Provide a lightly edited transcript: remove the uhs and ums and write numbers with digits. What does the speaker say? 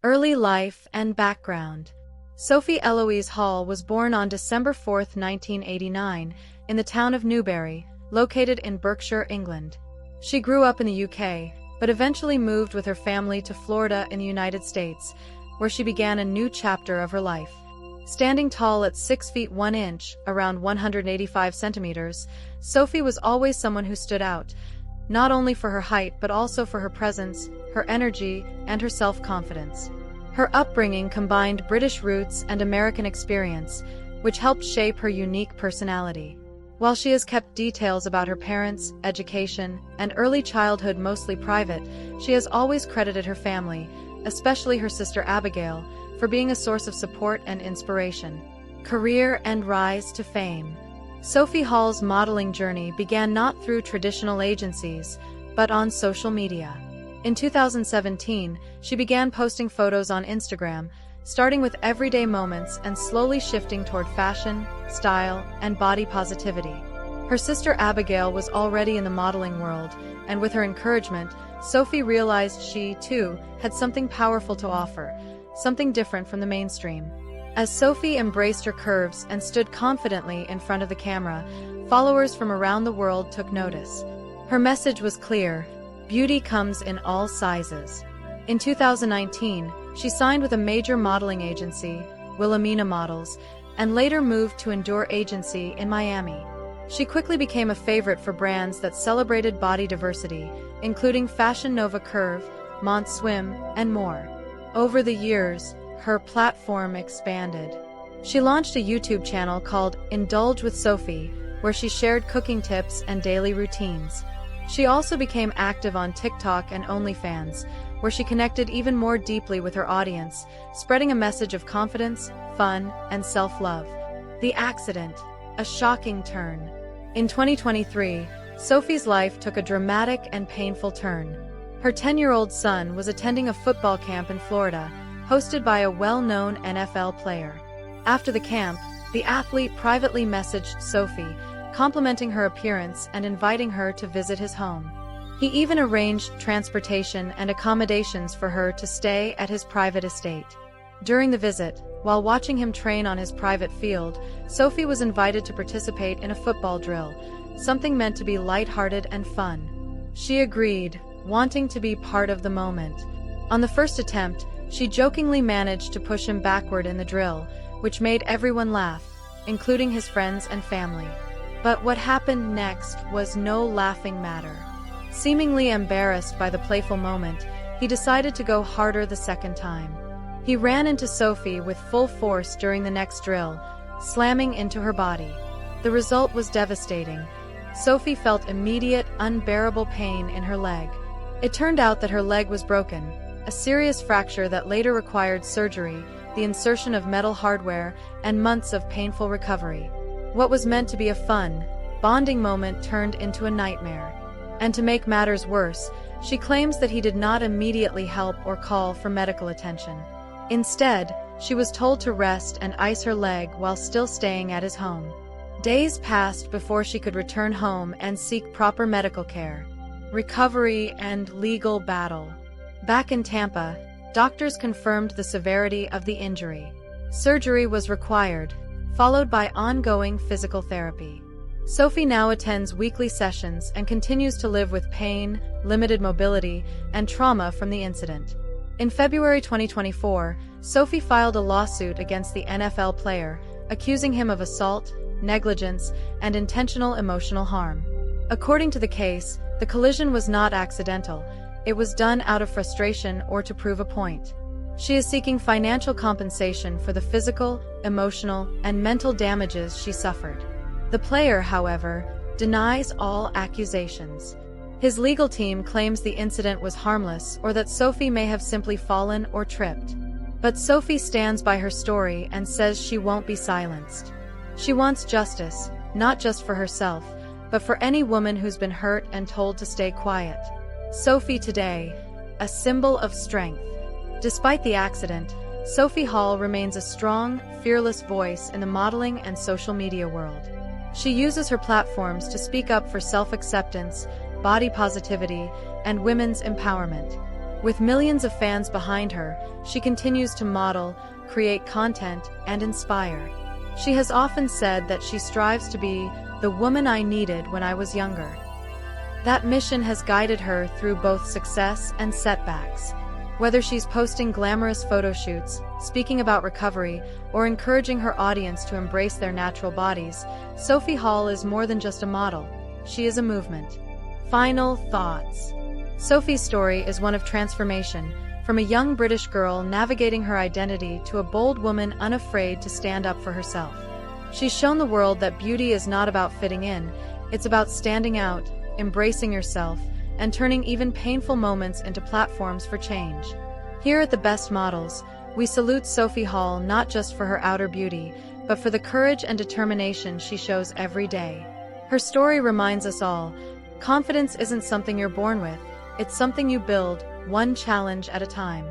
Early life and background. Sophie Eloise Hall was born on December 4, 1989, in the town of Newbury, located in Berkshire, England. She grew up in the UK, but eventually moved with her family to Florida in the United States, where she began a new chapter of her life. Standing tall at 6 feet 1 inch, around 185 centimeters, Sophie was always someone who stood out, not only for her height but also for her presence, her energy, and her self-confidence. Her upbringing combined British roots and American experience, which helped shape her unique personality. While she has kept details about her parents, education, and early childhood mostly private, she has always credited her family, especially her sister Abigail, for being a source of support and inspiration. Career and rise to fame. Sophie Hall's modeling journey began not through traditional agencies, but on social media. In 2017, she began posting photos on Instagram, starting with everyday moments and slowly shifting toward fashion, style, and body positivity. Her sister Abigail was already in the modeling world, and with her encouragement, Sophie realized she, too, had something powerful to offer, something different from the mainstream. As Sophie embraced her curves and stood confidently in front of the camera, followers from around the world took notice. Her message was clear: beauty comes in all sizes. In 2019, she signed with a major modeling agency, Wilhelmina Models, and later moved to Endure Agency in Miami. She quickly became a favorite for brands that celebrated body diversity, including Fashion Nova Curve, Mont Swim, and more. Over the years, her platform expanded. She launched a YouTube channel called Indulge with Sophie, where she shared cooking tips and daily routines. She also became active on TikTok and OnlyFans, where she connected even more deeply with her audience, spreading a message of confidence, fun, and self-love. The accident, a shocking turn. In 2023, Sophie's life took a dramatic and painful turn. Her 10-year-old son was attending a football camp in Florida, hosted by a well-known NFL player. After the camp, the athlete privately messaged Sophie, complimenting her appearance and inviting her to visit his home. He even arranged transportation and accommodations for her to stay at his private estate. During the visit, while watching him train on his private field, Sophie was invited to participate in a football drill, something meant to be lighthearted and fun. She agreed, wanting to be part of the moment. On the first attempt, she jokingly managed to push him backward in the drill, which made everyone laugh, including his friends and family. But what happened next was no laughing matter. Seemingly embarrassed by the playful moment, he decided to go harder the second time. He ran into Sophie with full force during the next drill, slamming into her body. The result was devastating. Sophie felt immediate, unbearable pain in her leg. It turned out that her leg was broken, a serious fracture that later required surgery, the insertion of metal hardware, and months of painful recovery. What was meant to be a fun, bonding moment turned into a nightmare. And to make matters worse, she claims that he did not immediately help or call for medical attention. Instead, she was told to rest and ice her leg while still staying at his home. Days passed before she could return home and seek proper medical care. Recovery and legal battle. Back in Tampa, doctors confirmed the severity of the injury. Surgery was required, followed by ongoing physical therapy. Sophie now attends weekly sessions and continues to live with pain, limited mobility, and trauma from the incident. In February 2024, Sophie filed a lawsuit against the NFL player, accusing him of assault, negligence, and intentional emotional harm. According to the case, the collision was not accidental. It was done out of frustration or to prove a point. She is seeking financial compensation for the physical, emotional, and mental damages she suffered. The player, however, denies all accusations. His legal team claims the incident was harmless or that Sophie may have simply fallen or tripped. But Sophie stands by her story and says she won't be silenced. She wants justice, not just for herself, but for any woman who's been hurt and told to stay quiet. Sophie today, a symbol of strength. Despite the accident, Sophie Hall remains a strong, fearless voice in the modeling and social media world. She uses her platforms to speak up for self-acceptance, body positivity, and women's empowerment. With millions of fans behind her, she continues to model, create content, and inspire. She has often said that she strives to be the woman I needed when I was younger. That mission has guided her through both success and setbacks. Whether she's posting glamorous photo shoots, speaking about recovery, or encouraging her audience to embrace their natural bodies, Sophie Hall is more than just a model. She is a movement. Final thoughts. Sophie's story is one of transformation, from a young British girl navigating her identity to a bold woman unafraid to stand up for herself. She's shown the world that beauty is not about fitting in, it's about standing out, embracing yourself, and turning even painful moments into platforms for change. Here at The Best Models, we salute Sophie Hall not just for her outer beauty, but for the courage and determination she shows every day. Her story reminds us all, confidence isn't something you're born with, it's something you build, one challenge at a time.